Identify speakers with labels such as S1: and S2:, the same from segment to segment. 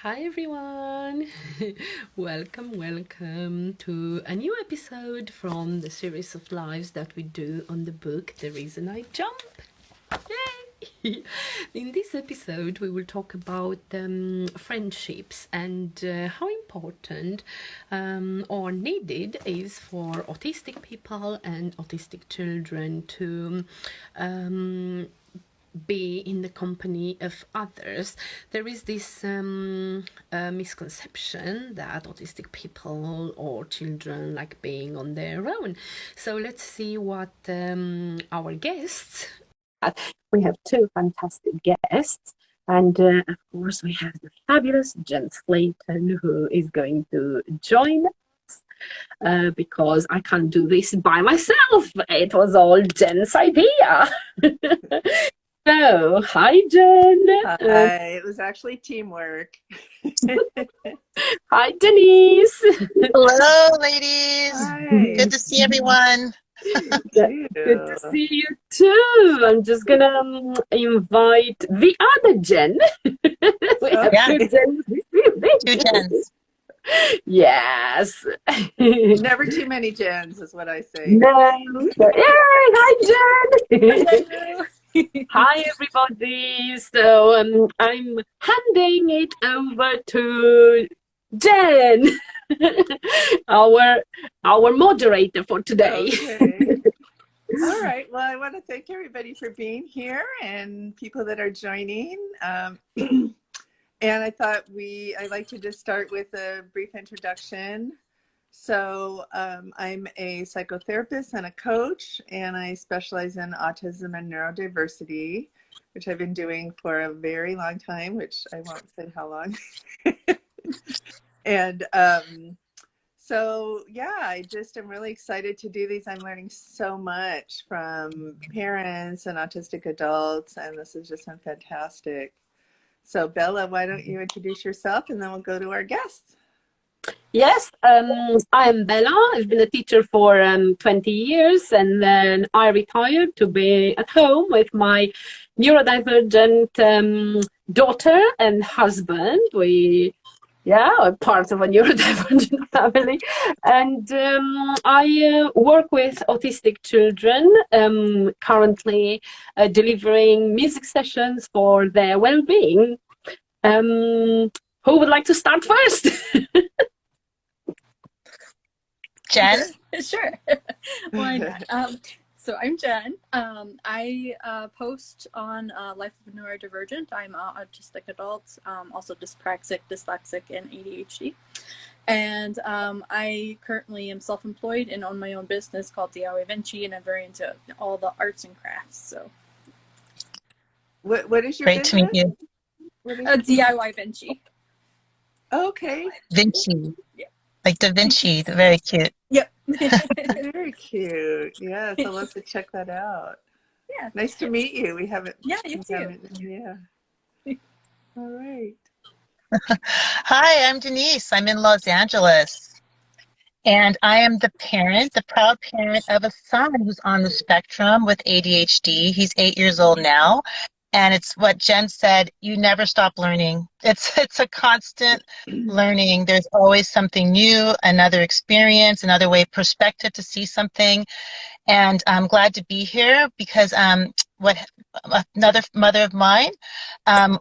S1: Hi everyone! welcome to a new episode from the series of lives that we do on the book The Reason I Jump. Yay! In this episode, we will talk about friendships and how important or needed is for autistic people and autistic children to be in the company of others. There is this misconception that autistic people or children like being on their own. So let's see what our guests. We have two fantastic guests, and of course we have the fabulous Jen Slayton, who is going to join us because I can't do this by myself. It was all Jen's idea. So, hi Jen.
S2: Hi, it was actually teamwork.
S1: Hi Denise.
S3: Hello, ladies.
S2: Hi.
S3: Good to see everyone.
S1: Good to see you too. I'm just gonna invite the other Jen. We have two Jens.
S3: Two Jens.
S1: Yes.
S2: Never too many Jens is what I say.
S1: No. Yeah, hi Jen. Hi everybody. So I'm handing it over to Jen, our moderator for today.
S2: Okay. All right. Well, I want to thank everybody for being here and people that are joining. And I thought I'd like to just start with a brief introduction. So I'm a psychotherapist and a coach, and I specialize in autism and neurodiversity, which I've been doing for a very long time, which I won't say how long. And so, yeah, I just am really excited to do these. I'm learning so much from parents and autistic adults, and this has just been fantastic. So, Bella, why don't you introduce yourself, and then we'll go to our guests.
S1: Yes, I am Bella. I've been a teacher for 20 years, and then I retired to be at home with my neurodivergent daughter and husband. We are part of a neurodivergent family, and I work with autistic children, currently delivering music sessions for their well-being. Who would like to start first?
S3: Jen?
S4: Sure. Why not? So I'm Jen. I post on Life of a Neurodivergent. I'm an autistic adult, also dyspraxic, dyslexic, and ADHD. And I currently am self-employed and own my own business called DIY Vinci, and I'm very into all the arts and crafts. So,
S2: What is your
S3: Great
S2: business?
S3: to meet you.
S4: DIY Vinci.
S2: Okay.
S3: Vinci.
S4: Yeah.
S3: Like Da Vinci, very cute.
S4: Yep.
S2: Very cute. Yes, I'll have to check that out.
S4: Yeah.
S2: Nice to meet you. We haven't.
S4: Yeah, you too.
S2: Yeah. All right.
S3: Hi, I'm Denise. I'm in Los Angeles. And I am the proud parent of a son who's on the spectrum with ADHD. He's 8 years old now. And it's what Jen said, you never stop learning. It's a constant learning. There's always something new, another experience, another way perspective to see something. And I'm glad to be here because another mother of mine,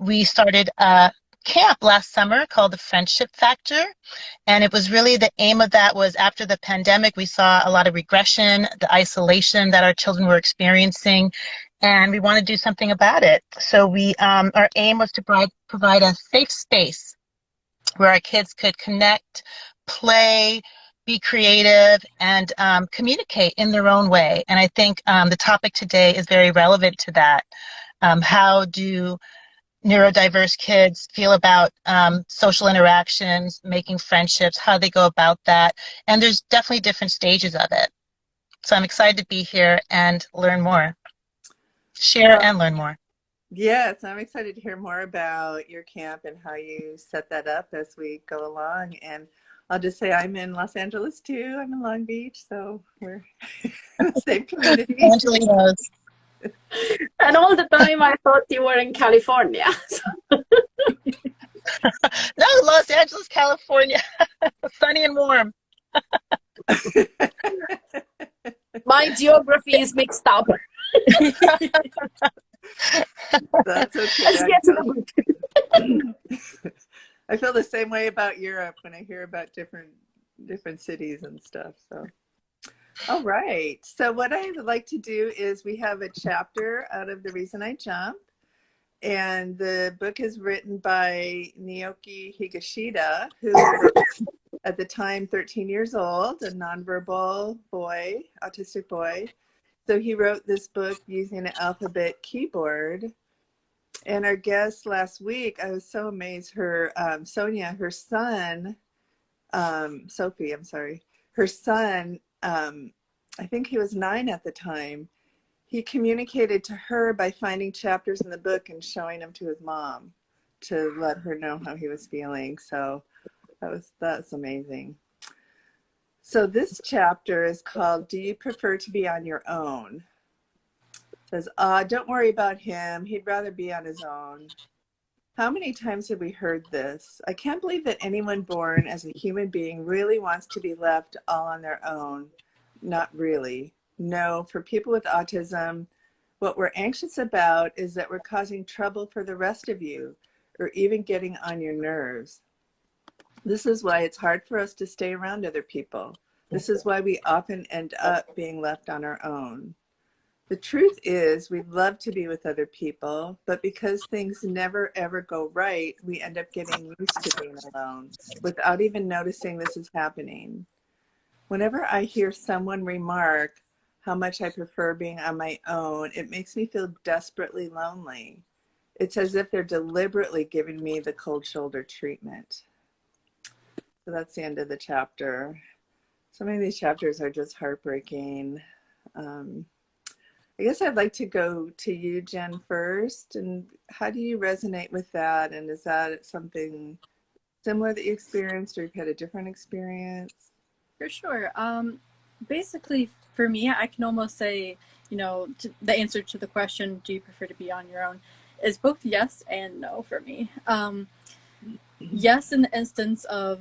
S3: we started a camp last summer called the Friendship Factor. And it was really the aim of that was after the pandemic, we saw a lot of regression, the isolation that our children were experiencing. And we want to do something about it. So our aim was to provide a safe space where our kids could connect, play, be creative, and communicate in their own way. And I think the topic today is very relevant to that. How do neurodiverse kids feel about social interactions, making friendships, how they go about that? And there's definitely different stages of it. So I'm excited to be here and learn more. Share and learn more.
S2: Yes, I'm excited to hear more about your camp and how you set that up as we go along. And I'll just say I'm in Los Angeles too. I'm in Long Beach, so we're in the same community.
S3: Angelinos.
S1: And all the time I thought you were in California.
S3: No, California. Sunny and warm.
S1: My geography is mixed up.
S2: That's okay.
S1: Let's get to the book.
S2: I feel the same way about Europe when I hear about different cities and stuff. So, all right. So what I would like to do is we have a chapter out of The Reason I Jump, and the book is written by Naoki Higashida, who was at the time 13 years old, a nonverbal boy, autistic boy. So he wrote this book using an alphabet keyboard. And our guest last week, I was so amazed, her Sonia, her son, Sophie, I'm sorry, her son, I think he was 9 at the time. He communicated to her by finding chapters in the book and showing them to his mom to let her know how he was feeling. So that's amazing. So this chapter is called, Do You Prefer to Be on Your Own? It says, don't worry about him. He'd rather be on his own. How many times have we heard this? I can't believe that anyone born as a human being really wants to be left all on their own. Not really. No, for people with autism, what we're anxious about is that we're causing trouble for the rest of you, or even getting on your nerves. This is why it's hard for us to stay around other people. This is why we often end up being left on our own. The truth is, we'd love to be with other people, but because things never ever go right, we end up getting used to being alone without even noticing this is happening. Whenever I hear someone remark how much I prefer being on my own, it makes me feel desperately lonely. It's as if they're deliberately giving me the cold shoulder treatment. So that's the end of the chapter. So many of these chapters are just heartbreaking. I guess I'd like to go to you, Jen, first. And how do you resonate with that? And is that something similar that you experienced, or you've had a different experience?
S4: For sure. Basically, for me, I can almost say, the answer to the question, do you prefer to be on your own, is both yes and no for me. Yes, in the instance of,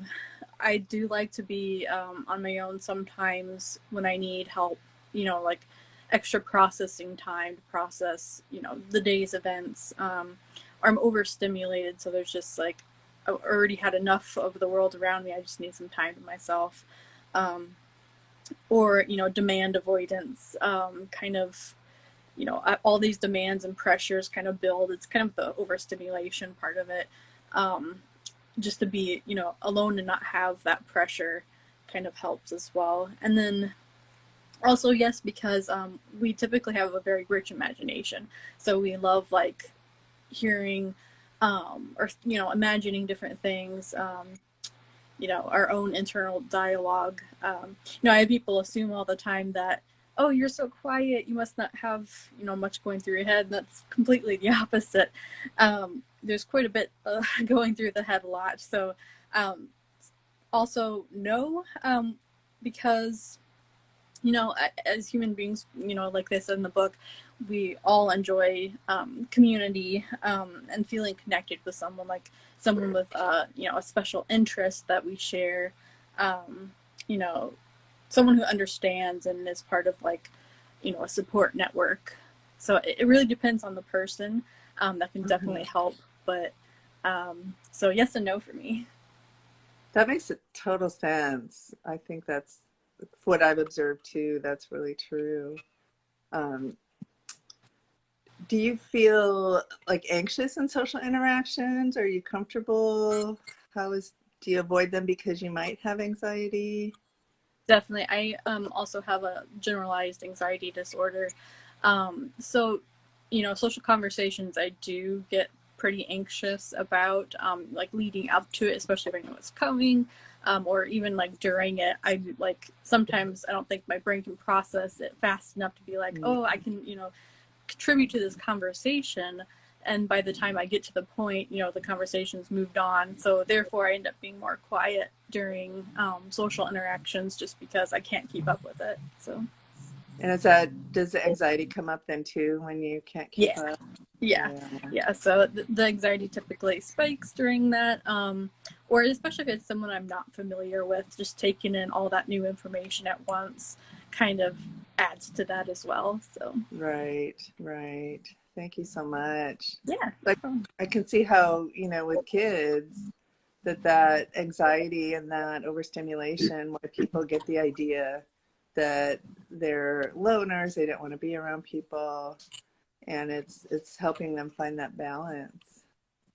S4: I do like to be on my own sometimes when I need help, like extra processing time to process, the day's events, or I'm overstimulated. So there's just like, I already had enough of the world around me. I just need some time to myself. Or, demand avoidance, kind of, all these demands and pressures kind of build. It's kind of the overstimulation part of it. Just to be, alone and not have that pressure kind of helps as well. And then also, yes, because we typically have a very rich imagination. So we love like hearing or, imagining different things, our own internal dialogue. I have people assume all the time that, oh, you're so quiet, you must not have, much going through your head. And that's completely the opposite. There's quite a bit going through the head a lot. So also no, because, as human beings, like they said in the book, we all enjoy community and feeling connected with someone, like someone with, a special interest that we share, someone who understands and is part of like, a support network. So it really depends on the person. That can definitely help. But so yes and no for me.
S2: That makes total sense. I think that's what I've observed too. That's really true. Do you feel like anxious in social interactions? Are you comfortable? Do you avoid them because you might have anxiety?
S4: Definitely. I also have a generalized anxiety disorder. So, social conversations I do get pretty anxious about, like leading up to it, especially if I know it's coming, or even like during it. I like sometimes I don't think my brain can process it fast enough to be like, oh, I can, contribute to this conversation. And by the time I get to the point, the conversation's moved on. So therefore I end up being more quiet during social interactions just because I can't keep up with it. So.
S2: And does the anxiety come up then too when you can't keep up?
S4: Yeah. So the anxiety typically spikes during that, or especially if it's someone I'm not familiar with, just taking in all that new information at once kind of adds to that as well. So
S2: Right. Thank you so much.
S4: yeah.
S2: Like, I can see how, with kids, that anxiety and that overstimulation, why people get the idea that they're loners, they don't want to be around people, and it's helping them find that balance.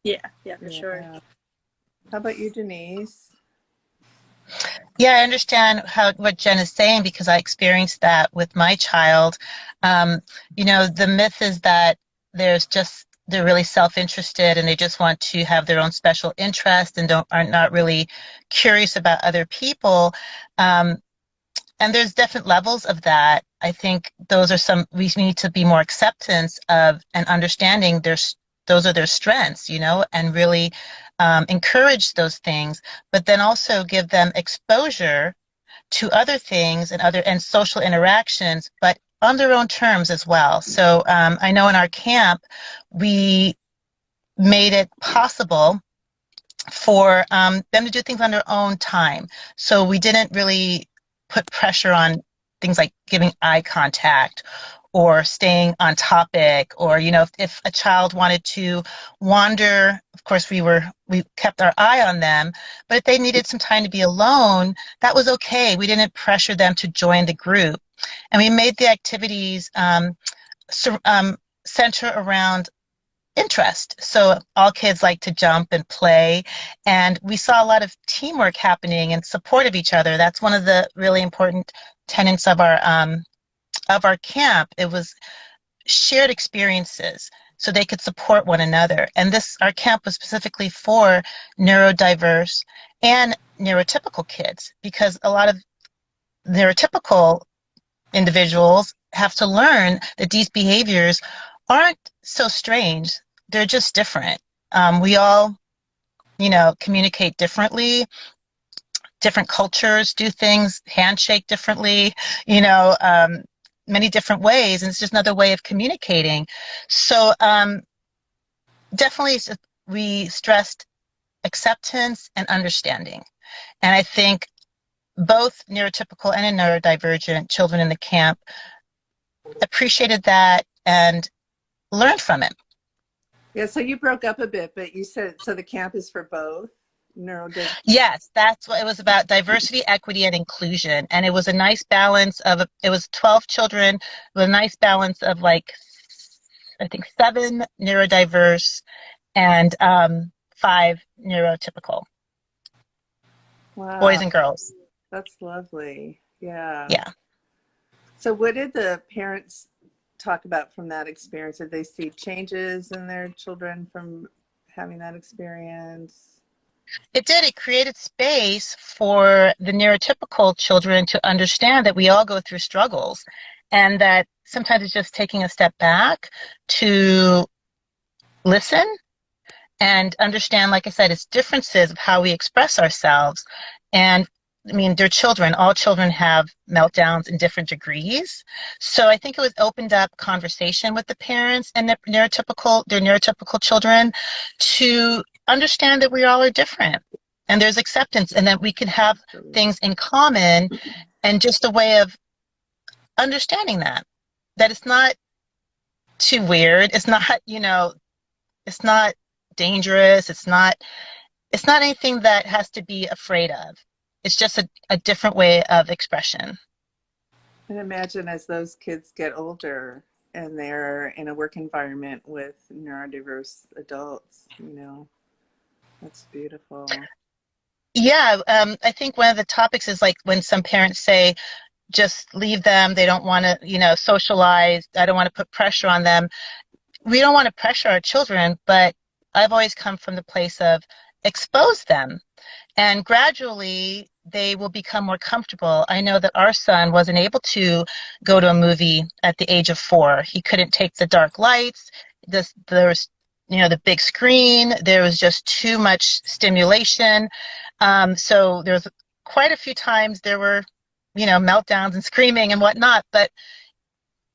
S4: Yeah, for sure.
S2: How about you, Denise?
S3: Yeah, I understand what Jen is saying because I experienced that with my child. The myth is that they're really self-interested and they just want to have their own special interest and are not really curious about other people. And there's different levels of that. I think we need to be more acceptance of and understanding those are their strengths, and really encourage those things, but then also give them exposure to other things and social interactions, but on their own terms as well. So I know in our camp, we made it possible for them to do things on their own time. So we didn't really put pressure on things like giving eye contact or staying on topic, or if a child wanted to wander, of course we kept our eye on them, but if they needed some time to be alone, that was okay. We didn't pressure them to join the group, and we made the activities center around interest. So all kids like to jump and play, and we saw a lot of teamwork happening and support of each other. That's one of the really important tenets of our camp. It was shared experiences so they could support one another. And our camp was specifically for neurodiverse and neurotypical kids, because a lot of neurotypical individuals have to learn that these behaviors aren't so strange. They're just different. We all, communicate differently. Different cultures do things, handshake differently, many different ways, and it's just another way of communicating. So definitely we stressed acceptance and understanding. And I think both neurotypical and neurodivergent children in the camp appreciated that and learned from it.
S2: Yeah, so you broke up a bit, but you said, so the camp is for both neurodivergent?
S3: Yes, that's what it was about: diversity, equity, and inclusion. And it was a nice balance it was 12 children with a nice balance of I think 7 neurodiverse and 5 neurotypical.
S2: Wow.
S3: Boys and girls.
S2: That's lovely. Yeah.
S3: Yeah.
S2: So what did the parents talk about from that experience? Did they see changes in their children from having that experience?
S3: It did. It created space for the neurotypical children to understand that we all go through struggles, and that sometimes it's just taking a step back to listen and understand, like I said, it's differences of how we express ourselves. And I mean, they're children. All children have meltdowns in different degrees. So I think it was opened up conversation with the parents and their neurotypical children to understand that we all are different, and there's acceptance, and that we can have things in common, and just a way of understanding that it's not too weird. It's not, it's not dangerous. It's not anything that has to be afraid of. It's just a different way of expression.
S2: And imagine as those kids get older and they're in a work environment with neurodiverse adults, that's beautiful.
S3: Yeah, I think one of the topics is when some parents say, just leave them, they don't want to, socialize, I don't want to put pressure on them. We don't want to pressure our children, but I've always come from the place of expose them, and gradually they will become more comfortable. I know that our son wasn't able to go to a movie at the age of 4. He couldn't take the dark lights. There was, the big screen. There was just too much stimulation. So there's quite a few times there were, meltdowns and screaming and whatnot. But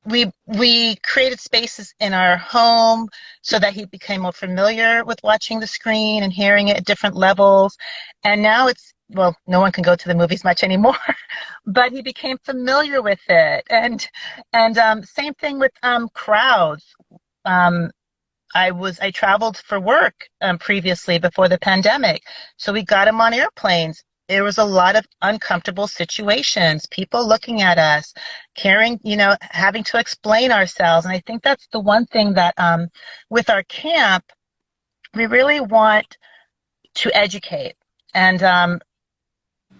S3: we created spaces in our home so that he became more familiar with watching the screen and hearing it at different levels. And now it's, well, no one can go to the movies much anymore, but he became familiar with it. And same thing with crowds. Um, I traveled for work previously before the pandemic. So we got him on airplanes. There was a lot of uncomfortable situations, people looking at us, caring, having to explain ourselves. And I think that's the one thing that with our camp, we really want to educate. And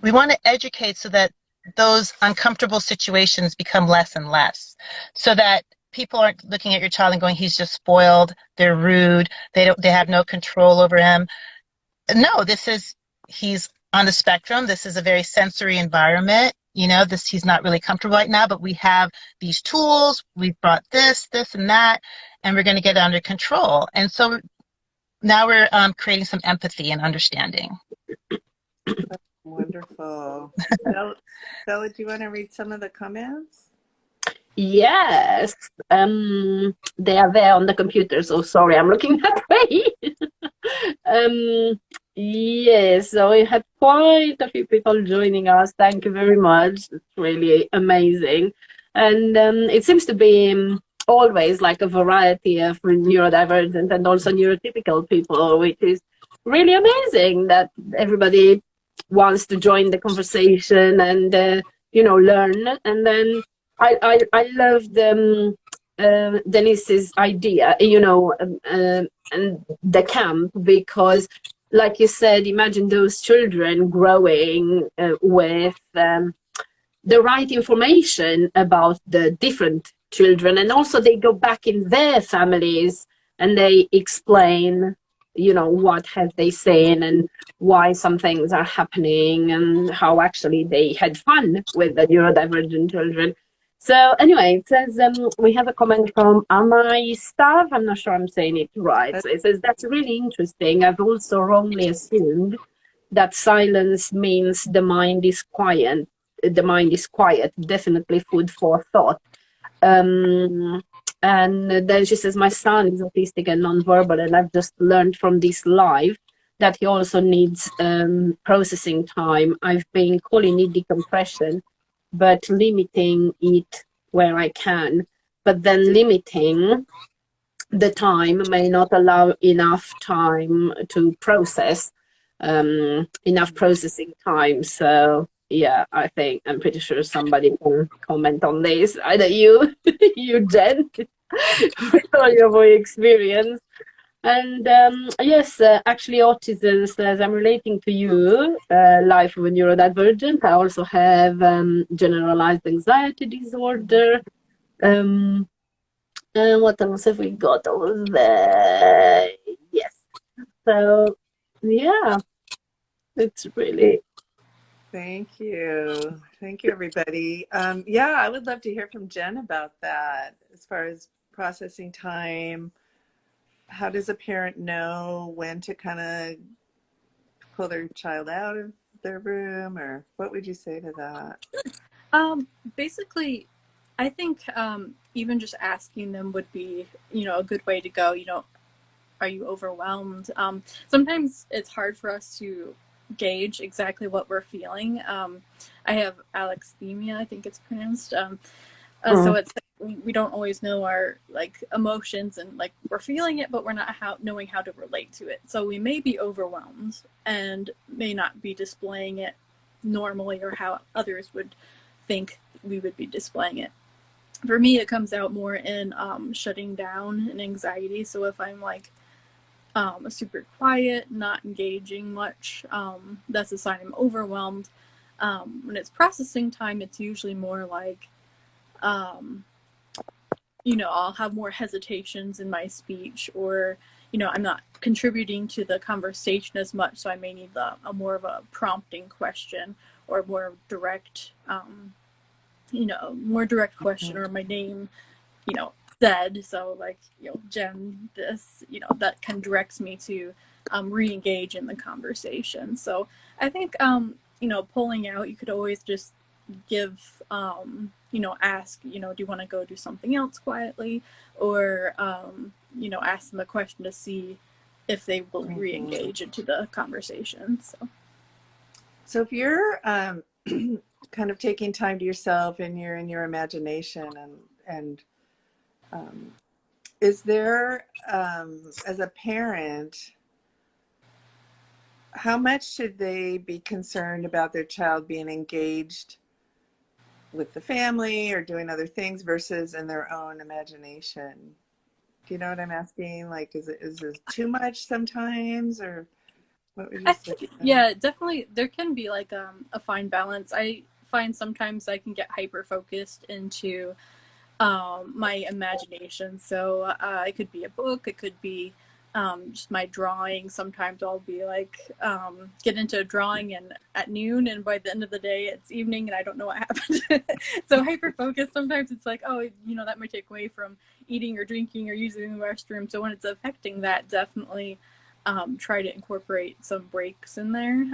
S3: we want to educate so that those uncomfortable situations become less and less, so that people aren't looking at your child and going, he's just spoiled, they're rude, they have no control over him. No, he's on the spectrum. This is a very sensory environment. He's not really comfortable right now, but we have these tools. We've brought this, and that, and we're going to get it under control. And so now we're creating some empathy and understanding.
S2: Wonderful. Bella, do you want to read some of the comments?
S1: Yes, they are there on the computer, so sorry, I'm looking that way. Yes, so we had quite a few people joining us. Thank you very much. It's really amazing. And it seems to be always like a variety of neurodivergent and also neurotypical people, which is really amazing that everybody wants to join the conversation and, learn. And then I loved Denise's idea, and the camp, because, like you said, imagine those children growing with the right information about the different children, and also they go back in their families and they explain, what have they seen and why some things are happening and how actually they had fun with the neurodivergent children. So anyway, it says, we have a comment from Amai Stav. I'm not sure I'm saying it right. So it says, that's really interesting. I've also wrongly assumed that silence means the mind is quiet. The mind is quiet. Definitely food for thought. And then she says, my son is autistic and nonverbal, and I've just learned from this live that he also needs processing time. I've been calling it decompression, but limiting it where I can. But then limiting the time may not allow enough time to process, enough processing time. So yeah, I'm pretty sure somebody can comment on this. Either you, Jen, with all your experience. And yes, actually, autism says, I'm relating to you, life of a neurodivergent. I also have generalized anxiety disorder. And what else have we got over there? Yes. So, yeah, it's really...
S2: Thank you. Thank you, everybody. Yeah, I would love to hear from Jen about that as far as processing time. How does a parent know when to kind of pull their child out of their room, or what would you say to that?
S4: Basically, I think even just asking them would be, a good way to go. Are you overwhelmed? Sometimes it's hard for us to gauge exactly what we're feeling. I have alexithymia, I think it's pronounced. So it's we don't always know our emotions, and we're feeling it, but we're not knowing how to relate to it. So we may be overwhelmed and may not be displaying it normally or how others would think we would be displaying it. For me, it comes out more in shutting down and anxiety. So if I'm super quiet, not engaging much, that's a sign I'm overwhelmed. When it's processing time, it's usually more I'll have more hesitations in my speech, or I'm not contributing to the conversation as much, so I may need a more of a prompting question, or more direct question, or my name said, so Jen, this, that kind of directs me to re-engage in the conversation. So I think pulling out, you could always just give, ask, do you want to go do something else quietly, or, ask them a question to see if they will re-engage into the conversation.
S2: So if you're kind of taking time to yourself and you're in your imagination, and is there, as a parent, how much should they be concerned about their child being engaged with the family or doing other things versus in their own imagination? Do you know what I'm asking? Like, is it too much sometimes, or what would you
S4: I
S2: say?
S4: think, yeah, definitely there can be like a fine balance. I find sometimes I can get hyper focused into my imagination. So it could be a book, it could be just my drawing. Sometimes I'll be like get into drawing and at noon, and by the end of the day it's evening and I don't know what happened. So hyper focused, sometimes it's like, oh, that might take away from eating or drinking or using the restroom. So when it's affecting that, definitely try to incorporate some breaks in there.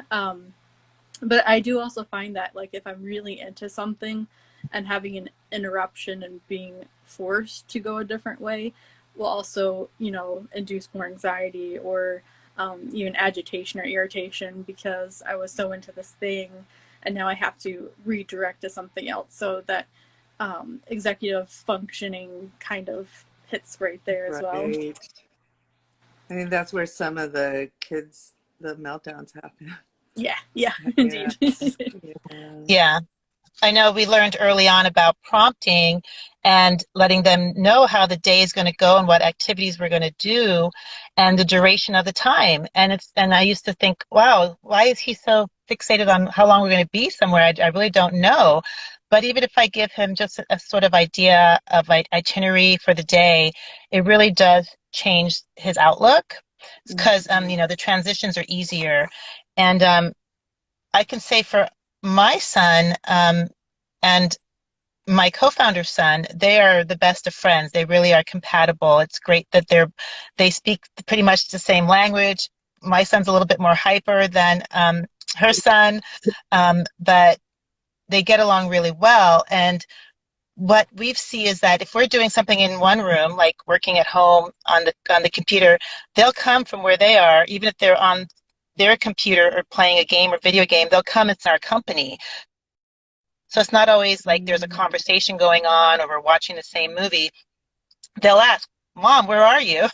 S4: But I do also find that, like, if I'm really into something and having an interruption and being forced to go a different way will also, induce more anxiety or even agitation or irritation, because I was so into this thing and now I have to redirect to something else. So that executive functioning kind of hits right there as well.
S2: I think that's where some of the kids, the meltdowns happen.
S4: Yeah, indeed.
S3: Yeah. I know we learned early on about prompting and letting them know how the day is going to go and what activities we're going to do and the duration of the time. And I used to think, wow, why is he so fixated on how long we're going to be somewhere? I really don't know. But even if I give him just a sort of idea of itinerary for the day, it really does change his outlook, because the transitions are easier. And I can say for my son and my co-founder's son, they are the best of friends. They really are compatible. It's great that they speak pretty much the same language. My son's a little bit more hyper than her son, but they get along really well. And what we see is that if we're doing something in one room, like working at home on the computer, they'll come from where they are, even if they're on their computer or playing a game or video game, they'll come in our company. So it's not always like there's a conversation going on or we're watching the same movie. They'll ask, Mom, where are you?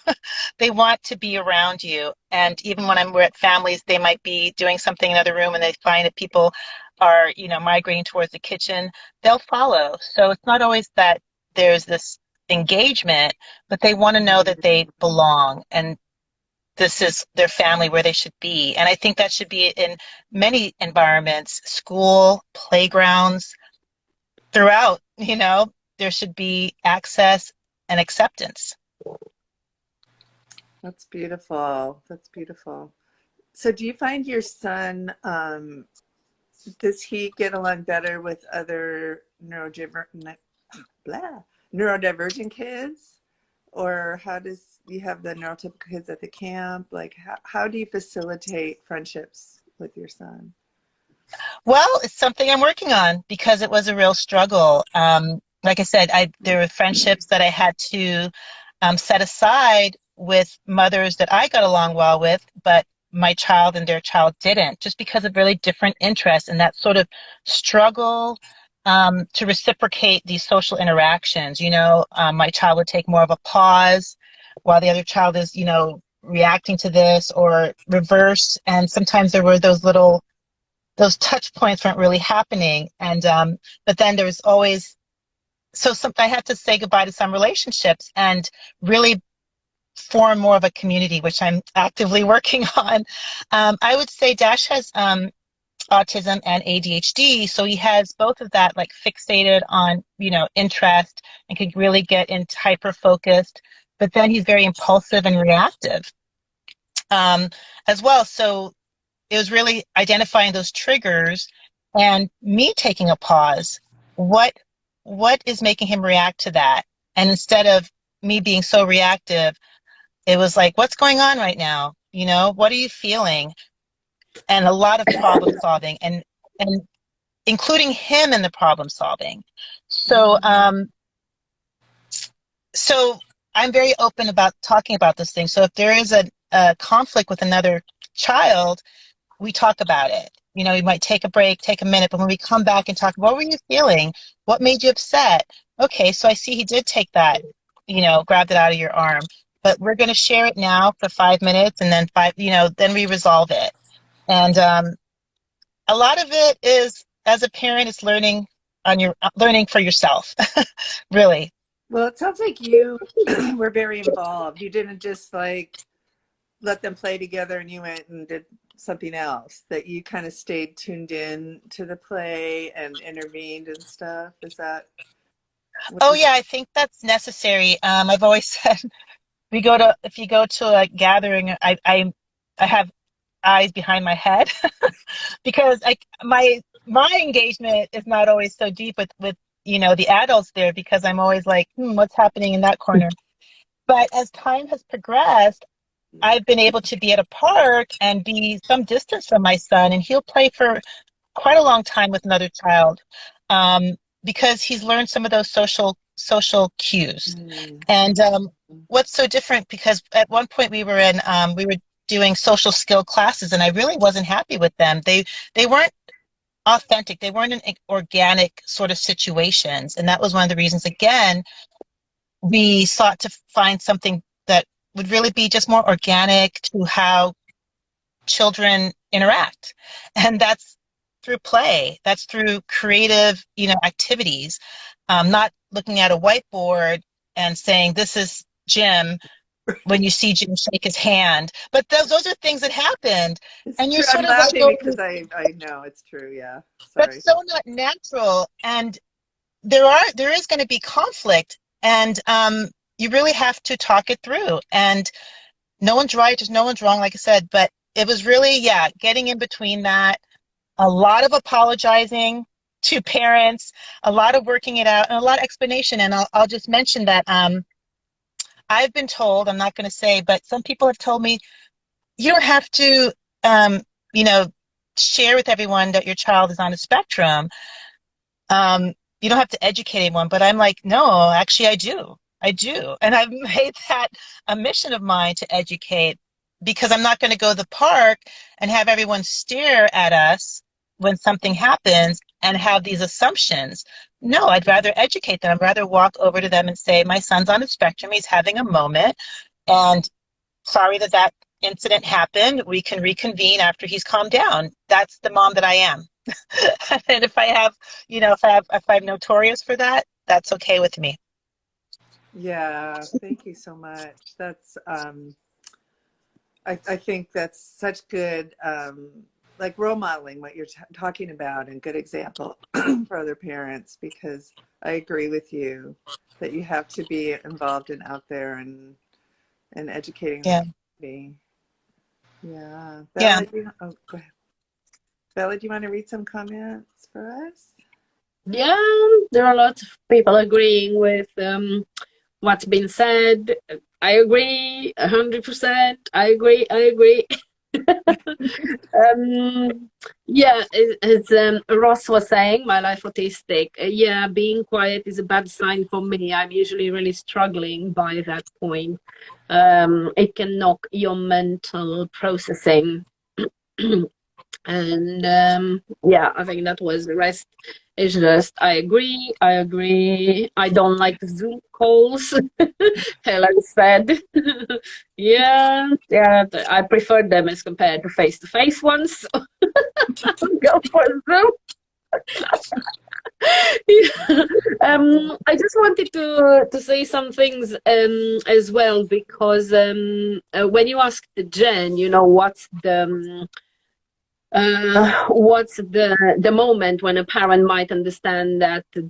S3: They want to be around you. And even when we're at families, they might be doing something in another room and they find that people are, migrating towards the kitchen. They'll follow. So it's not always that there's this engagement, but they want to know that they belong and this is their family, where they should be. And I think that should be in many environments, school, playgrounds, throughout, there should be access and acceptance.
S2: That's beautiful. That's beautiful. So do you find your son, does he get along better with other neurodivergent kids? Or how does you have the neurotypical kids at the camp? Like, how do you facilitate friendships with your son?
S3: Well, it's something I'm working on because it was a real struggle. Like I said, there were friendships that I had to set aside with mothers that I got along well with, but my child and their child didn't, just because of really different interests and that sort of struggle to reciprocate these social interactions. My child would take more of a pause while the other child is, reacting to this, or reverse. And sometimes there were those touch points weren't really happening. And but then there was always, I had to say goodbye to some relationships and really form more of a community, which I'm actively working on. I would say Dash has autism and ADHD, so he has both of that, like fixated on interest, and could really get into hyper focused, but then he's very impulsive and reactive as well. So it was really identifying those triggers and me taking a pause. What is making him react to that? And instead of me being so reactive, it was like, what's going on right now? What are you feeling? And a lot of problem solving. And including him in the problem solving. So, so I'm very open about talking about this thing. So if there is a conflict with another child, we talk about it. You know, we might take a break, take a minute, but when we come back and talk, what were you feeling? What made you upset? Okay, so I see he did take that, you know, grabbed it out of your arm, but we're going to share it now for 5 minutes, and then then we resolve it. And a lot of it is, as a parent, it's learning for yourself, really.
S2: Well, it sounds like you were very involved. You didn't just like let them play together and you went and did something else, that you kind of stayed tuned in to the play and intervened and stuff. Is that?
S3: Oh yeah, I think that's necessary. I've always said if you go to a gathering, I have eyes behind my head because my engagement is not always so deep with you know, the adults there, because I'm always like, what's happening in that corner? But as time has progressed, I've been able to be at a park and be some distance from my son, and he'll play for quite a long time with another child, because he's learned some of those social cues. And what's so different, because at one point we were doing social skill classes, and I really wasn't happy with them. They weren't authentic. They weren't in organic sort of situations, and that was one of the reasons, again, we sought to find something that would really be just more organic to how children interact. And that's through play. That's through creative, you know, activities. Not looking at a whiteboard and saying, this is Jim, when you see Jim shake his hand. But those are things that happened.
S2: It's
S3: and
S2: true.
S3: you're sort
S2: I'm
S3: of like,
S2: laughing because I know it's true. Yeah. Sorry.
S3: that's so not natural. And there is going to be conflict, and you really have to talk it through. And no one's right, just no one's wrong, like I said. But it was really, getting in between that, a lot of apologizing to parents, a lot of working it out, and a lot of explanation. And I'll just mention that I've been told, I'm not going to say, but some people have told me, you don't have to, you know, share with everyone that your child is on a spectrum. You don't have to educate anyone. But I'm like, no, actually I do. And I've made that a mission of mine to educate, because I'm not going to go to the park and have everyone stare at us when something happens and have these assumptions. No, I'd rather educate them. I'd rather walk over to them and say, my son's on a spectrum. He's having a moment. And sorry that incident happened. We can reconvene after he's calmed down. That's the mom that I am. And if I have, you know, if I'm notorious for that, that's okay with me.
S2: Yeah, thank you so much. That's I think that's such good like role modeling, what you're talking about, and good example for other parents, because I agree with you that you have to be involved and out there and educating the community. Yeah. Bella, go ahead. Bella, do you want to read some comments for us?
S1: Yeah, there are lots of people agreeing with what's been said. I agree 100%. I agree. Yeah, as Ross was saying, my life autistic. Yeah, being quiet is a bad sign for me. I'm usually really struggling by that point. It can knock your mental processing. And yeah, I think that was the rest. It's just I agree. I don't like Zoom calls. Helen said. yeah, I prefer them as compared to face-to-face ones. Go for Zoom. I just wanted to say some things as well, because when you asked Jen, you know, what's the moment when a parent might understand that the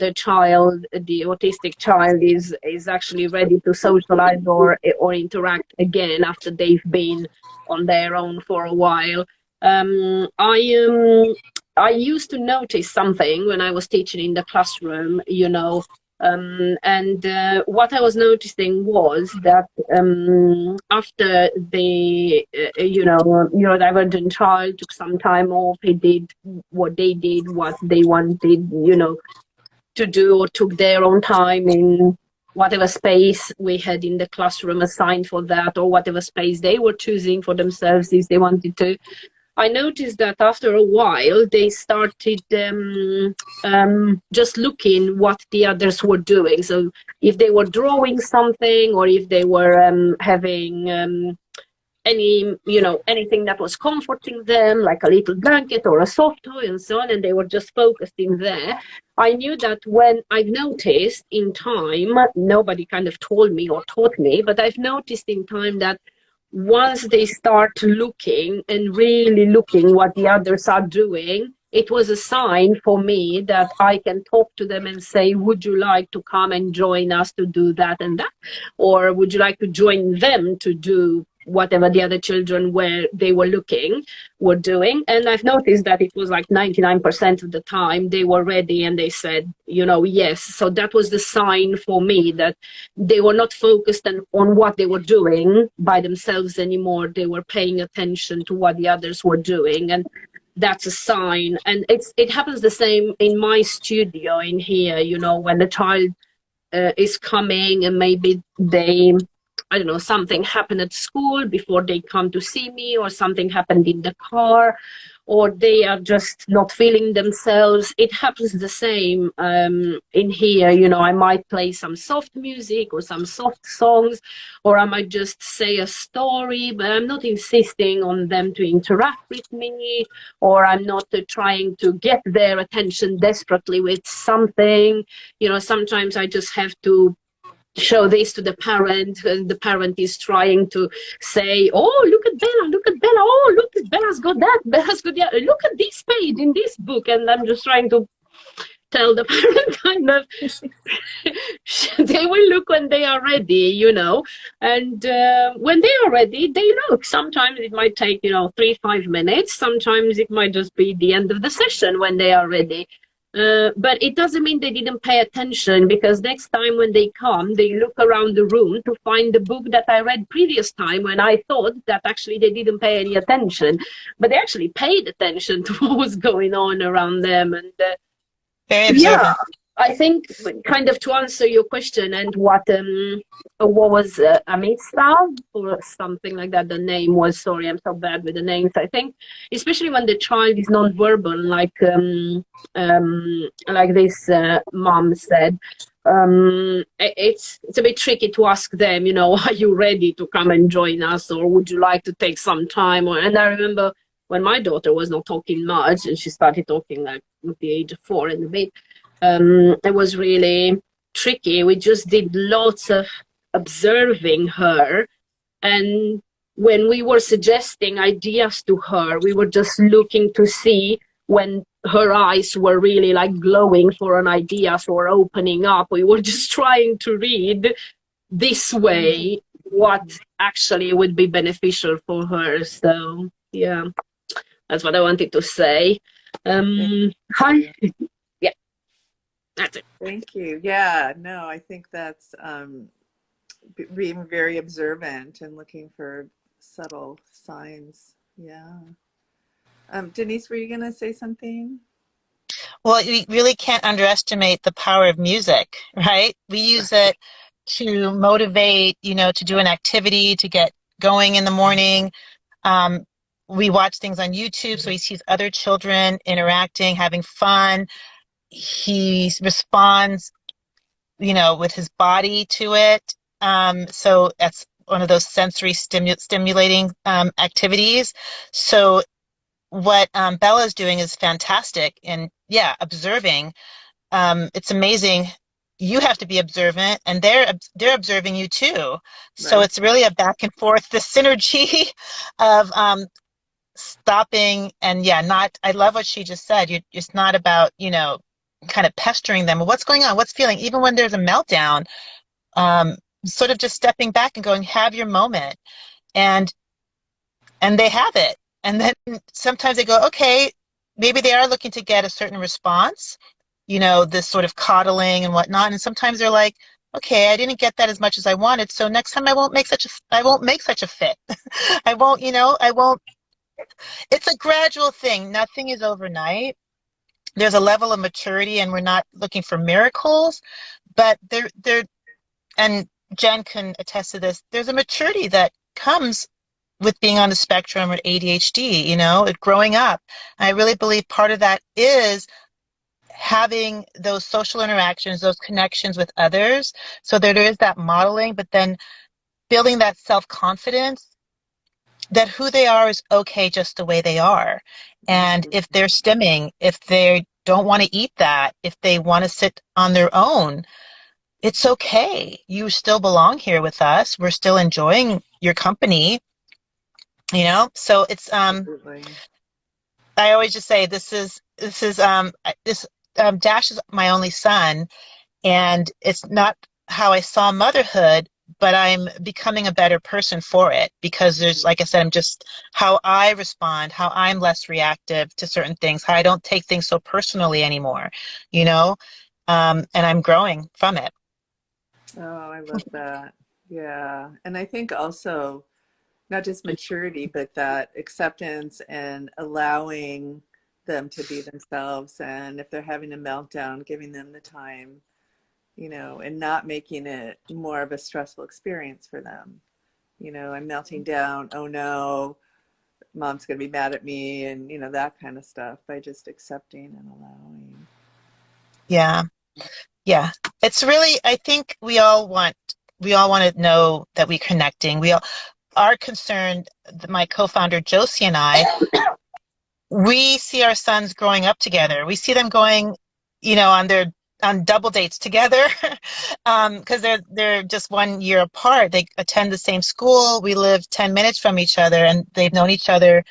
S1: autistic child is actually ready to socialize or interact again after they've been on their own for a while. I used to notice something when I was teaching in the classroom, you know, And what I was noticing was that after the, neurodivergent child took some time off, he did what they did, what they wanted, to do, or took their own time in whatever space we had in the classroom assigned for that, or whatever space they were choosing for themselves if they wanted to. I noticed that after a while they started just looking what the others were doing. So if they were drawing something, or if they were having anything that was comforting them, like a little blanket or a soft toy and so on, and they were just focused in there. I knew that when I've noticed in time, nobody kind of told me or taught me, but I've noticed in time that once they start looking and really looking what the others are doing, it was a sign for me that I can talk to them and say, would you like to come and join us to do that and that? Or would you like to join them to do whatever the other children were doing? And I've noticed that it was like 99% of the time they were ready and they said, yes. So that was the sign for me that they were not focused on what they were doing by themselves anymore. They were paying attention to what the others were doing, and that's a sign. And it happens the same in my studio in here, when the child is coming and maybe something happened at school before they come to see me, or something happened in the car, or they are just not feeling themselves. It happens the same in here. I might play some soft music or some soft songs, or I might just say a story, but I'm not insisting on them to interact with me, or I'm not trying to get their attention desperately with something. Sometimes I just have to show this to the parent, and the parent is trying to say, oh, look at Bella, oh, look, Bella's got that, Bella's got that, look at this page in this book. And I'm just trying to tell the parent kind of they will look when they are ready, and when they are ready, they look. Sometimes it might take 3-5 minutes, sometimes it might just be the end of the session when they are ready. But it doesn't mean they didn't pay attention, because next time when they come, they look around the room to find the book that I read previous time, when I thought that actually they didn't pay any attention, but they actually paid attention to what was going on around them. And yeah, I think kind of to answer your question, and what was Amisa or something like that, the name was, sorry, I'm so bad with the names. I think especially when the child is non-verbal, like this mom said, it's a bit tricky to ask them, are you ready to come and join us, or would you like to take some time? And I remember when my daughter was not talking much, and she started talking like at the age of 4 and a bit, it was really tricky. We just did lots of observing her, and when we were suggesting ideas to her, we were just looking to see when her eyes were really like glowing for an idea or opening up. We were just trying to read this way what actually would be beneficial for her. So yeah, that's what I wanted to say. Hi. Yeah, that's it.
S2: Thank you. Yeah, no, I think that's being very observant and looking for subtle signs. Yeah. Denise, were you going to say something?
S3: Well, you really can't underestimate the power of music, right? We use it to motivate, to do an activity, to get going in the morning. We watch things on YouTube, so he sees other children interacting, having fun. He responds, with his body to it. So that's one of those sensory stimulating activities. So what Bella's doing is fantastic. And yeah, observing. It's amazing. You have to be observant, and they're observing you too. So It's really a back and forth, the synergy of stopping and I love what she just said. It's not about, kind of pestering them. What's going on? What's feeling? Even when there's a meltdown, sort of just stepping back and going, have your moment. And they have it. And then sometimes they go, okay, maybe they are looking to get a certain response. you know, this sort of coddling and whatnot. And sometimes they're like, okay, I didn't get that as much as I wanted, so next time I won't make such a fit. I won't, you know, I won't. It's a gradual thing. Nothing is overnight. There's a level of maturity, and we're not looking for miracles, but there, and Jen can attest to this. There's a maturity that comes with being on the spectrum or ADHD, you know, growing up. I really believe part of that is having those social interactions, those connections with others, so there is that modeling, but then building that self-confidence that who they are is okay just the way they are. And if they're stimming, if they don't want to eat that, if they want to sit on their own, it's okay. You still belong here with us. We're still enjoying your company, you know? So it's
S2: Absolutely.
S3: I always just say this Dash is my only son, and it's not how I saw motherhood, but I'm becoming a better person for it, because there's, like I said, I'm just how I respond, how I'm less reactive to certain things, how I don't take things so personally anymore, you know, and I'm growing from it.
S2: Oh, I love that. Yeah. And I think also not just maturity, but that acceptance and allowing them to be themselves. And if they're having a meltdown, giving them the time, you know, and not making it more of a stressful experience for them. You know, I'm melting down. Oh no, mom's going to be mad at me, and, you know, that kind of stuff, by just accepting and allowing.
S3: Yeah. Yeah. It's really, I think we all want to know that we're connecting. We all are concerned, my co-founder Josie and I, we see our sons growing up together. We see them going, you know, on double dates together, because they're just 1 year apart. They attend the same school. We live 10 minutes from each other, and they've known each other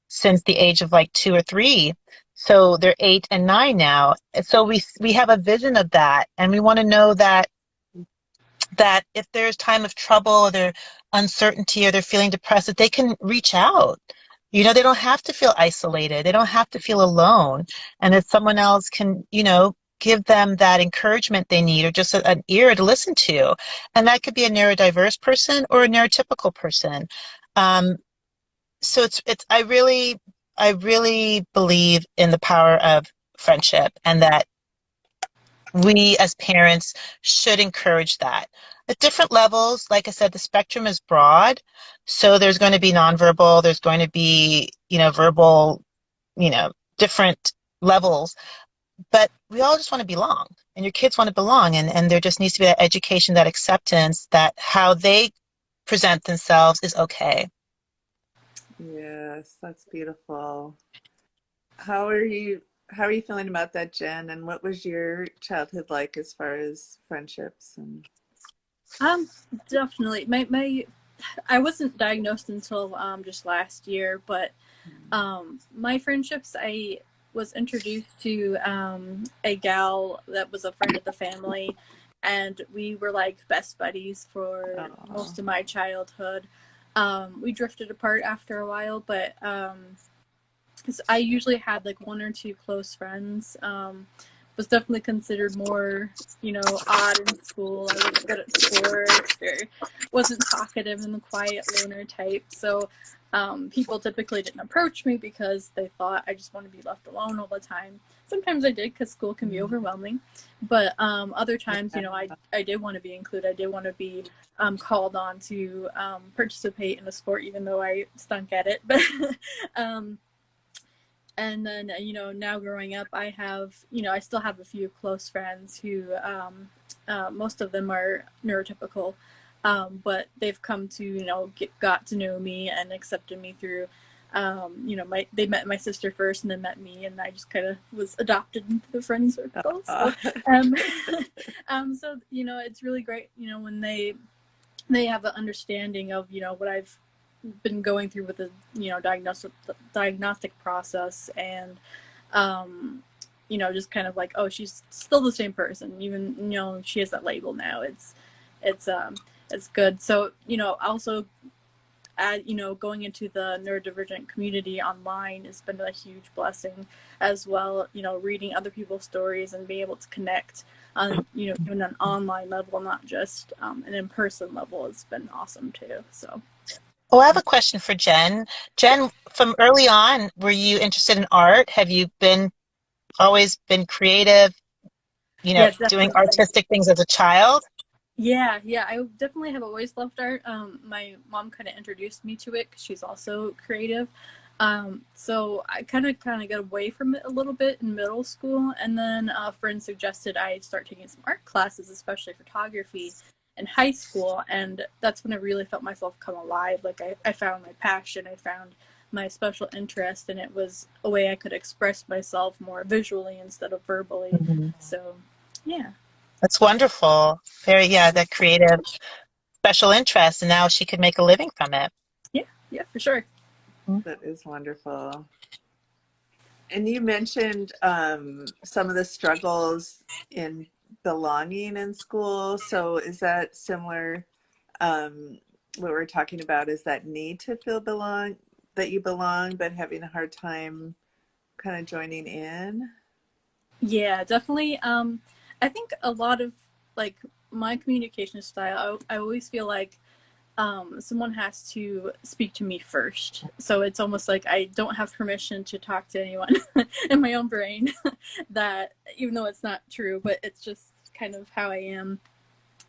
S3: since the age of like 2 or 3. So they're 8 and 9 now. So we have a vision of that, and we want to know that if there's time of trouble, or their uncertainty, or they're feeling depressed, that they can reach out. You know, they don't have to feel isolated. They don't have to feel alone. And that someone else can, you know, give them that encouragement they need, or just an ear to listen to. And that could be a neurodiverse person or a neurotypical person. So I really believe in the power of friendship, and that we as parents should encourage that at different levels. Like I said, the spectrum is broad, so there's going to be nonverbal, there's going to be, you know, verbal, you know, different levels, but we all just want to belong, and your kids want to belong, and there just needs to be that education, that acceptance, that how they present themselves is okay.
S2: Yes, that's beautiful. How are you feeling about that, Jen? And what was your childhood like as far as friendships and
S4: Definitely. My I wasn't diagnosed until just last year, but my friendships, I was introduced to a gal that was a friend of the family, and we were like best buddies for most of my childhood. We drifted apart after a while, but because I usually had like one or two close friends. Was definitely considered more, you know, odd in school. I wasn't good at sports, or wasn't talkative and the quiet loner type. So people typically didn't approach me because they thought I just want to be left alone all the time. Sometimes I did, because school can be overwhelming. But other times, you know, I did want to be included. I did want to be called on to participate in a sport, even though I stunk at it. But and then, you know, now growing up, I have, you know, I still have a few close friends who, most of them are neurotypical, but they've come to, you know, got to know me and accepted me through, you know, they met my sister first and then met me, and I just kind of was adopted into the friend circle. So, so, you know, it's really great, you know, when they have an understanding of, you know, what I've been going through with the, you know, diagnostic process, and you know, just kind of like, oh, she's still the same person, even, you know, she has that label now. It's good. So, you know, also going into the neurodivergent community online has been a huge blessing as well. Reading other people's stories and being able to connect on, even an online level, not just an in-person level, has been awesome too. So.
S3: Oh, I have a question for Jen. Jen, from early on, were you interested in art? Have you always been creative,
S4: Yeah,
S3: doing
S4: definitely.
S3: artistic things as a child?
S4: Yeah, I definitely have always loved art. My mom kind of introduced me to it because she's also creative. So I kind of got away from it a little bit in middle school, and then a friend suggested I start taking some art classes, especially photography, in high school, and that's when I really felt myself come alive. Like I found my passion, I found my special interest, and it was a way I could express myself more visually instead of verbally.
S3: Mhm.
S4: So, yeah.
S3: That's wonderful. That creative special interest, and now she could make a living from it.
S4: Yeah, for sure.
S2: That is wonderful. And you mentioned some of the struggles in belonging in school. So is that similar? What we're talking about is that need to feel that you belong, but having a hard time kind of joining in?
S4: Yeah, definitely. I think a lot of like my communication style, I always feel like someone has to speak to me first. So it's almost like I don't have permission to talk to anyone in my own brain. That, even though it's not true, but it's just kind of how I am.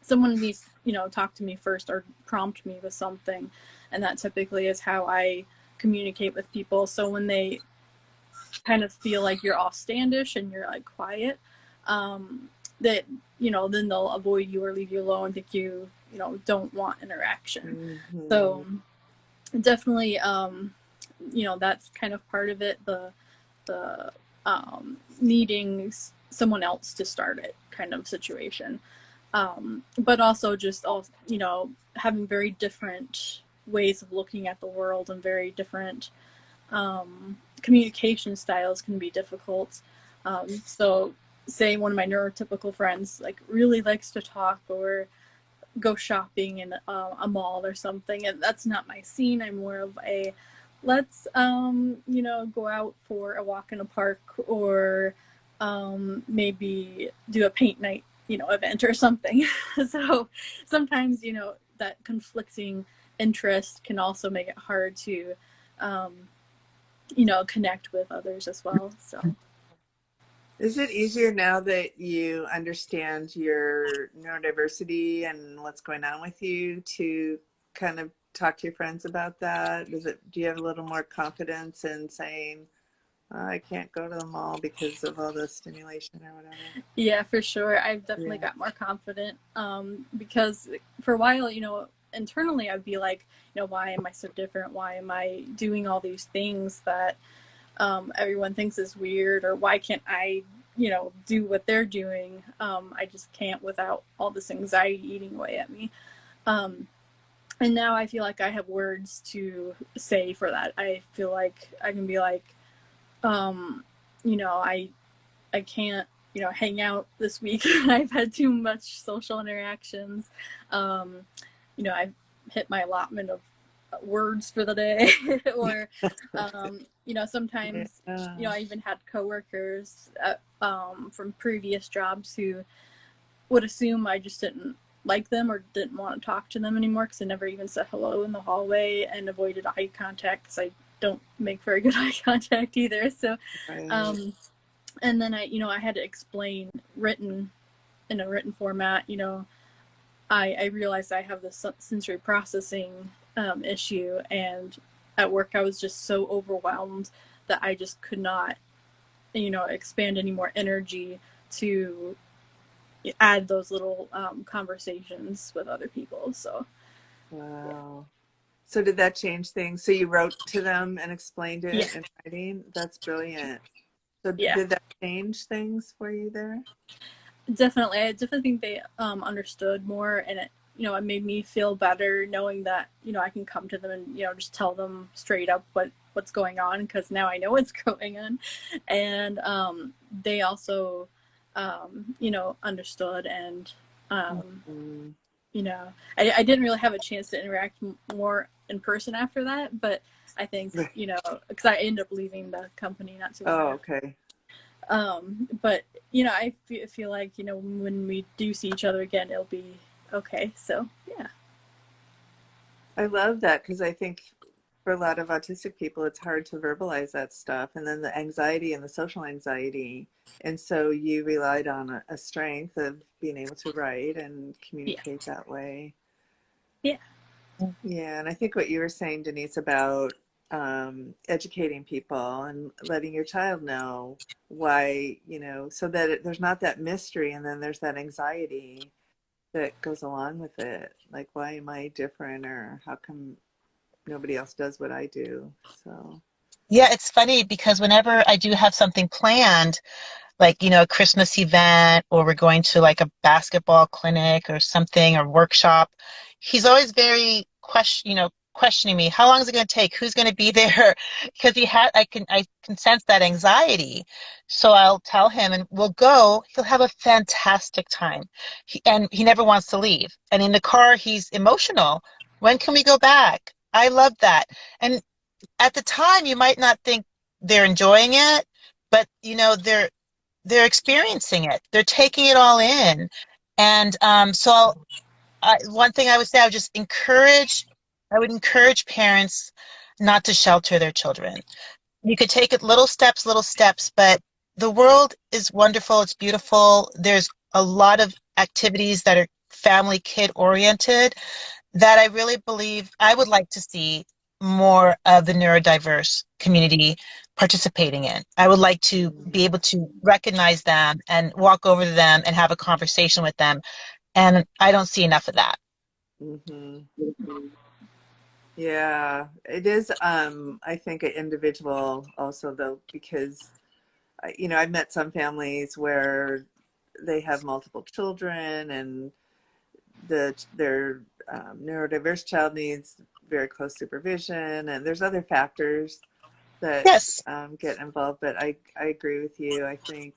S4: Someone needs, talk to me first or prompt me with something, and that typically is how I communicate with people. So when they kind of feel like you're all standish and you're like quiet, that then they'll avoid you or leave you alone, think you don't want interaction.
S2: Mm-hmm.
S4: So definitely, that's kind of part of it, the needing someone else to start it kind of situation, but also just having very different ways of looking at the world and very different communication styles can be difficult. So say one of my neurotypical friends like really likes to talk or go shopping in a mall or something, and that's not my scene. I'm more of a let's go out for a walk in a park, or maybe do a paint night event or something. So sometimes that conflicting interest can also make it hard to connect with others as well. So
S2: Is it easier now that you understand your neurodiversity and what's going on with you to kind of talk to your friends about that? Do you have a little more confidence in saying, oh, I can't go to the mall because of all the stimulation or whatever?
S4: Yeah, for sure. I've definitely got more confident, because for a while, internally I'd be like, why am I so different? Why am I doing all these things that everyone thinks is weird, or why can't I do what they're doing? I just can't without all this anxiety eating away at me. And now I feel like I have words to say for that. I feel like I can be like, I can't hang out this week. I've had too much social interactions. I've hit my allotment of words for the day. Or sometimes I even had coworkers from previous jobs who would assume I just didn't like them or didn't want to talk to them anymore because I never even said hello in the hallway and avoided eye contact because I don't make very good eye contact either. So and then I had to explain in a written format. I realized I have this sensory processing issue, and at work I was just so overwhelmed that I just could not expand any more energy to add those little conversations with other people. So
S2: wow. So did that change things? So you wrote to them and explained it in writing? That's brilliant. So did that change things for you there?
S4: Definitely. I definitely think they understood more, and it made me feel better knowing that I can come to them and just tell them straight up what's going on, because now I know what's going on. And they also understood, and you know, I didn't really have a chance to interact more in person after that, but I think, you know, because I ended up leaving the company not too long.
S2: Oh, okay.
S4: But, you know, I feel like, you know, when we do see each other again, it'll be okay. So, yeah.
S2: I love that, because I think for a lot of autistic people, it's hard to verbalize that stuff. And then the anxiety and the social anxiety. And so you relied on a strength of being able to write and communicate that way.
S4: Yeah.
S2: Yeah. And I think what you were saying, Denise, about educating people and letting your child know why, you know, so that there's not that mystery, and then there's that anxiety that goes along with it. Like, why am I different, or how come nobody else does what I do? So
S3: Yeah, it's funny because whenever I do have something planned, like, you know, a Christmas event, or we're going to like a basketball clinic or something, or workshop, he's always very questioning me. How long is it going to take? Who's going to be there? Because I can sense that anxiety. So I'll tell him and we'll go. He'll have a fantastic time. And he never wants to leave. And in the car, he's emotional. When can we go back? I love that. And at the time, you might not think they're enjoying it, but you know, they're experiencing it. They're taking it all in. And one thing I would say, I would encourage parents not to shelter their children. You could take it little steps, but the world is wonderful. It's beautiful. There's a lot of activities that are family kid oriented that I really believe I would like to see more of the neurodiverse community participating in. I would like to be able to recognize them and walk over to them and have a conversation with them. And I don't see enough of that.
S2: mm-hmm. Yeah, it is, I think, an individual also, though, because, you know, I've met some families where they have multiple children, and their neurodiverse child needs very close supervision, and there's other factors that
S3: Yes.
S2: Get involved. But I agree with you. I think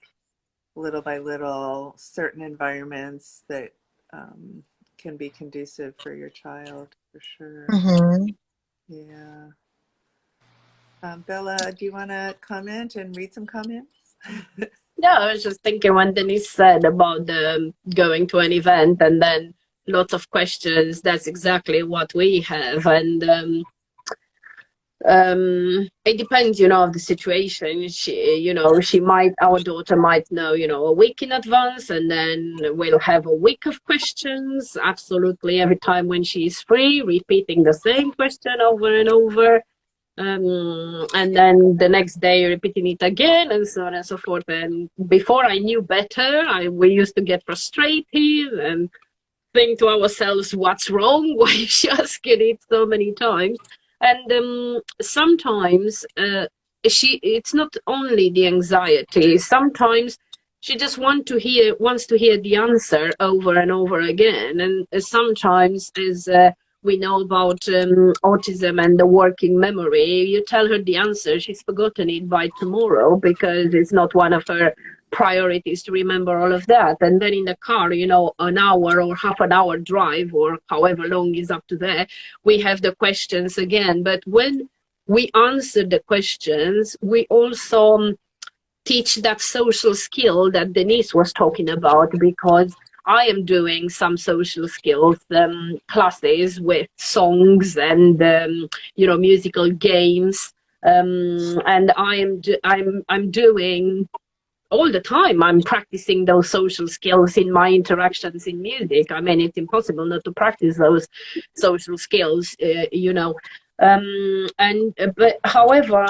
S2: little by little, certain environments that can be conducive for your child, for sure.
S3: Mm-hmm.
S2: Yeah. Bella, do you want to comment and read some comments?
S1: Yeah, I was just thinking when Denise said about going to an event and then lots of questions, that's exactly what we have. And it depends, you know, of the situation. Our daughter might know, you know, a week in advance, and then we'll have a week of questions, absolutely every time when she's free, repeating the same question over and over. And then the next day repeating it again, and so on and so forth. And before I knew better, we used to get frustrated and think to ourselves, what's wrong? Why is she asking it so many times? And sometimes it's not only the anxiety. Sometimes she just wants to hear the answer over and over again. And sometimes, as we know about autism and the working memory, you tell her the answer, she's forgotten it by tomorrow because it's not one of her priorities to remember all of that. And then in the car, you know, an hour or half an hour drive or however long is up to there, we have the questions again. But when we answer the questions, we also teach that social skill that Denise was talking about, because I am doing some social skills classes with songs and musical games, and I'm doing all the time. I'm practicing those social skills in my interactions in music. I mean, it's impossible not to practice those social skills, but however,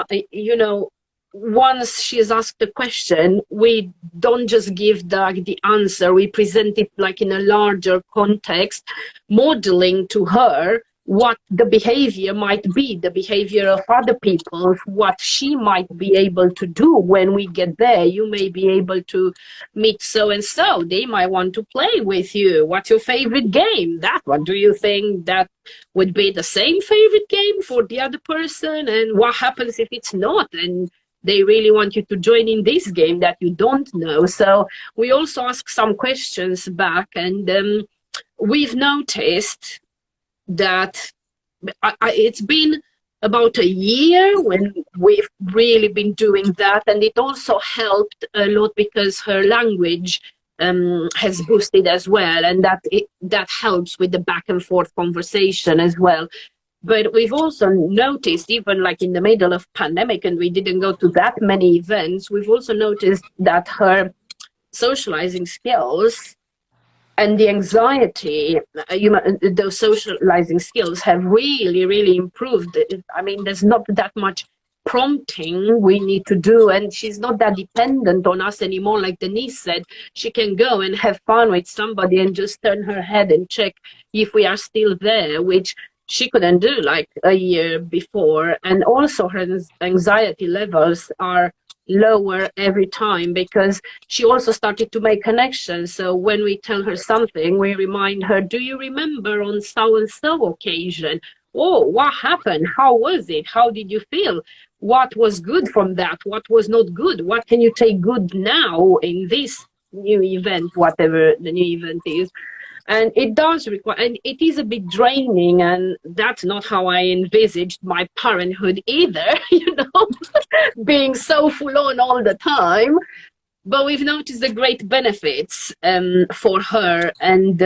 S1: once she's asked a question, we don't just give the answer, we present it like in a larger context, modeling to her what the behavior might be, the behavior of other people, what she might be able to do when we get there. You may be able to meet so-and-so. They might want to play with you. What's your favorite game? That one. Do you think that would be the same favorite game for the other person? And what happens if it's not? And they really want you to join in this game that you don't know. So we also ask some questions back, and we've noticed that it's been about a year when we've really been doing that, and it also helped a lot because her language has boosted as well, and that helps with the back and forth conversation as well. But we've also noticed, even like in the middle of pandemic, and we didn't go to that many events, we've also noticed that her socializing skills and the anxiety, those socializing skills have really, really improved. I mean, there's not that much prompting we need to do, and she's not that dependent on us anymore. Like Denise said, she can go and have fun with somebody and just turn her head and check if we are still there, which she couldn't do like a year before. And also her anxiety levels are lower every time because she also started to make connections. So when we tell her something, we remind her, do you remember on so and so occasion? Oh, what happened? How was it? How did you feel? What was good from that? What was not good? What can you take good now in this new event, whatever the new event is? And it does require, and it is a bit draining, and that's not how I envisaged my parenthood either, you know, being so full on all the time. But we've noticed the great benefits for her, and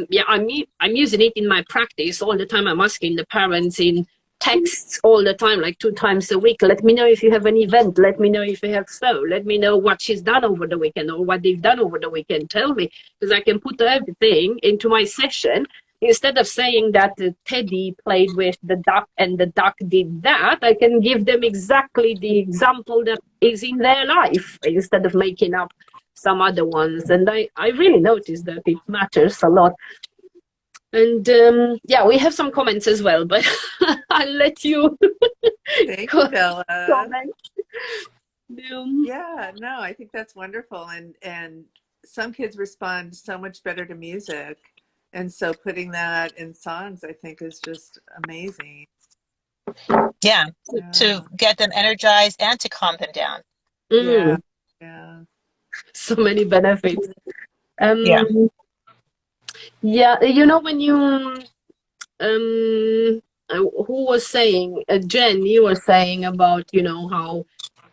S1: yeah, I'm using it in my practice all the time. I'm asking the parents in texts all the time, like 2 times a week. Let me know if you have an event. Let me know if you have so. Let me know what she's done over the weekend or what they've done over the weekend. Tell me, because I can put everything into my session. Instead of saying that Teddy played with the duck and the duck did that, I can give them exactly the example that is in their life instead of making up some other ones. And I really noticed that it matters a lot. And yeah, we have some comments as well, but I'll let you.
S2: Thank you, Bella.
S1: Comment.
S2: Yeah, no, I think that's wonderful. And some kids respond so much better to music. And so putting that in songs, I think, is just amazing.
S3: Yeah, to get them energized and to calm them down.
S2: Yeah, yeah.
S1: So many benefits.
S3: Yeah.
S1: Yeah, you know, when you who was saying, Jen, you were saying about, you know, how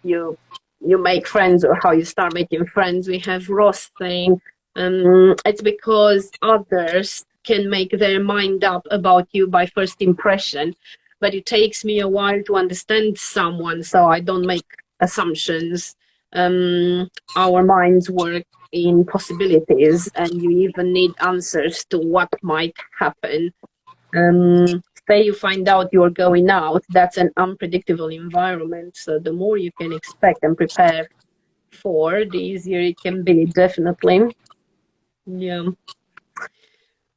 S1: you make friends or how you start making friends. We have Ross saying it's because others can make their mind up about you by first impression, but it takes me a while to understand someone, so I don't make assumptions. Our minds work in possibilities, and you even need answers to what might happen. Say you find out you're going out, that's an unpredictable environment, so the more you can expect and prepare for, the easier it can be, definitely. Yeah.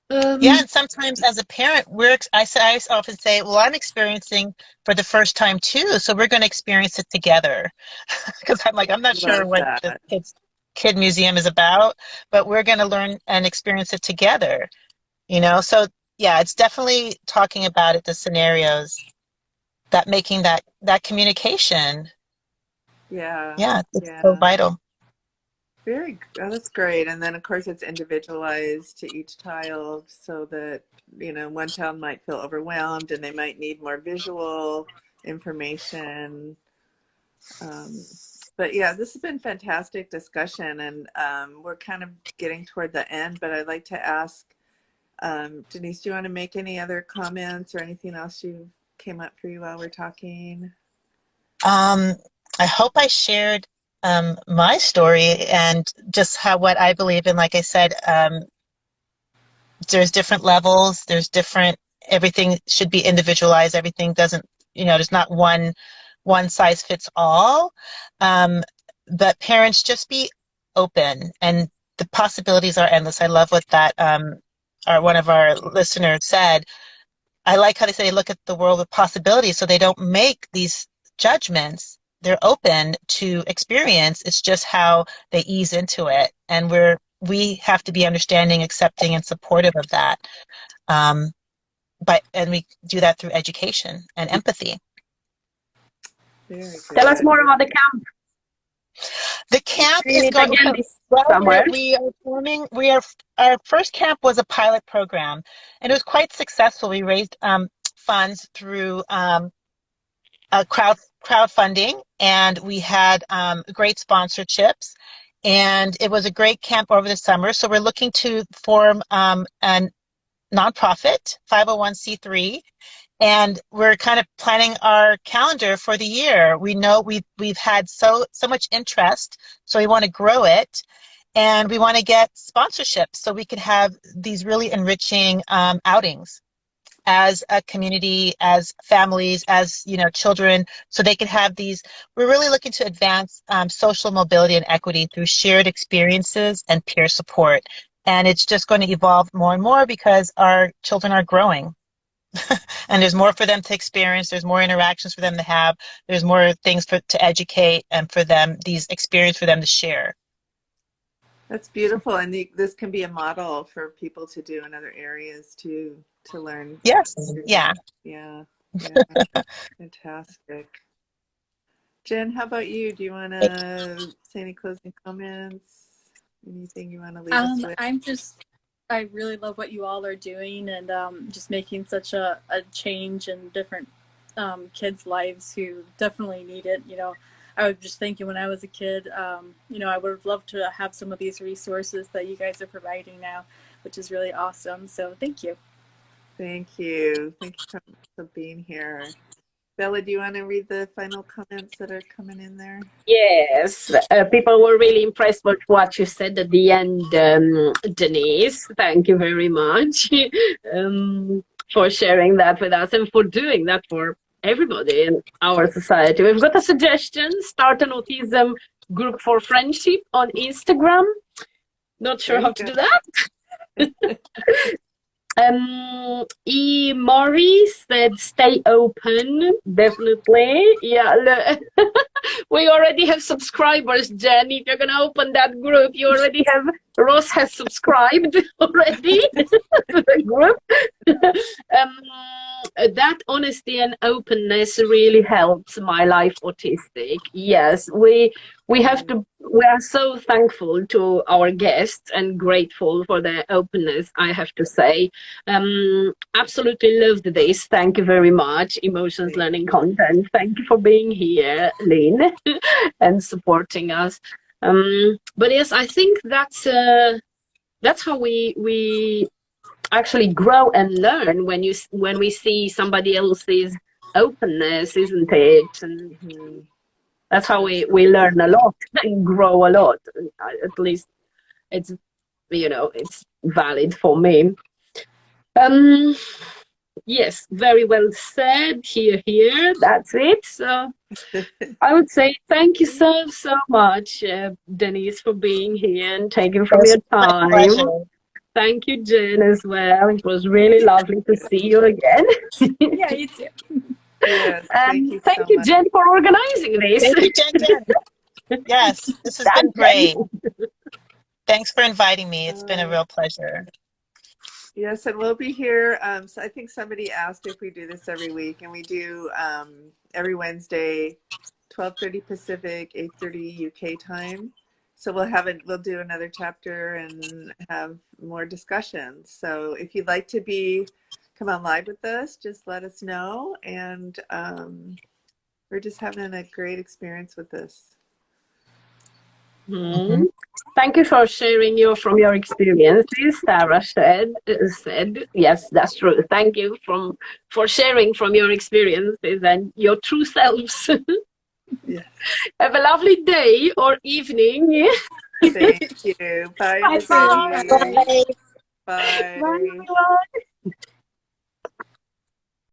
S3: Yeah, and sometimes as a parent, I often say, well, I'm experiencing for the first time too, so we're going to experience it together. Because I'm not sure what the kid museum is about, but we're going to learn and experience it together, you know? So yeah, it's definitely talking about it, the scenarios, that making that communication. Yeah, it's so vital.
S2: That's great. And then of course it's individualized to each child so that, you know, one child might feel overwhelmed and they might need more visual information. But yeah, this has been fantastic discussion, and we're kind of getting toward the end, but I'd like to ask, Denise, do you want to make any other comments or anything else you came up for you while we're talking?
S3: I hope I shared my story and just what I believe in. Like I said, there's different levels, everything should be individualized. Everything doesn't, there's not one size fits all. But parents, just be open, and the possibilities are endless. I love what that one of our listeners said. I like how they say look at the world with possibilities, so they don't make these judgments. They're open to experience. It's just how they ease into it, and we have to be understanding, accepting, and supportive of that. And we do that through education and empathy.
S2: Very good.
S1: Tell us more about the camp.
S3: The camp camp
S1: doing
S3: is
S1: it
S3: going
S1: again this
S3: well.
S1: summer.
S3: We are forming. We are our first camp was a pilot program, and it was quite successful. We raised funds through a crowdfunding, and we had great sponsorships, and it was a great camp over the summer. So we're looking to form a nonprofit 501c3, and we're kind of planning our calendar for the year. We know we've had so much interest, so we want to grow it, and we want to get sponsorships so we can have these really enriching outings as a community, as families, as children, so they can have these. We're really looking to advance social mobility and equity through shared experiences and peer support, and it's just going to evolve more and more because our children are growing. And there's more for them to experience, there's more interactions for them to have, there's more things to educate, and for them, these experiences for them to share.
S2: That's beautiful, and this can be a model for people to do in other areas to learn.
S3: Yes. Yeah.
S2: Fantastic. Jen, how about you? Do you want to say any closing comments? Anything you want to leave us with?
S4: I really love what you all are doing, and just making such a change in different kids' lives who definitely need it. I was just thinking when I was a kid, I would have loved to have some of these resources that you guys are providing now, which is really awesome. So thank you.
S2: Thank you. Thank you for being here. Bella, do you want to read the final comments that are coming in there?
S1: Yes, people were really impressed with what you said at the end, Denise. Thank you very much for sharing that with us and for doing that for everybody in our society. We've got a suggestion: start an autism group for friendship on Instagram. Not sure how to do that. E. Maurice said, stay open, definitely. Yeah, we already have subscribers, Jen. If you're going to open that group, you already have, Ross has subscribed already to the group. That honesty and openness really helps My Life Autistic. Yes, we are so thankful to our guests and grateful for their openness, I have to say. Absolutely loved this. Thank you very much. Emotions Learning Content. Thank you for being here, Lynn, and supporting us. But yes, I think that's how we actually grow and learn, when we see somebody else's openness, isn't it? And that's how we learn a lot and grow a lot. At least it's valid for me. Yes, very well said. Here. That's it. So I would say thank you so much, Denise, for being here and taking from your time.
S3: My pleasure.
S1: Thank you, Jen, as well. It was really lovely to see you again.
S4: Yeah, you too.
S2: Yes, thank you
S1: thank you, Jen, for organizing this.
S3: Thank you, Jen. Yes, this has been great. Thanks for inviting me. It's been a real pleasure.
S2: Yes, and we'll be here. So I think somebody asked if we do this every week, and we do every Wednesday, 12:30 Pacific, 8:30 UK time. So we'll do another chapter and have more discussions. So if you'd like to come on live with us, just let us know. And we're just having a great experience with this.
S1: Thank you for sharing from your experiences. Sarah said, yes, that's true. Thank you for sharing from your experiences and your true selves.
S2: Yes.
S1: Have a lovely day or evening.
S2: Thank you. Bye.
S4: Bye.
S2: Bye.
S3: Bye.
S2: Bye.
S1: Bye, everyone.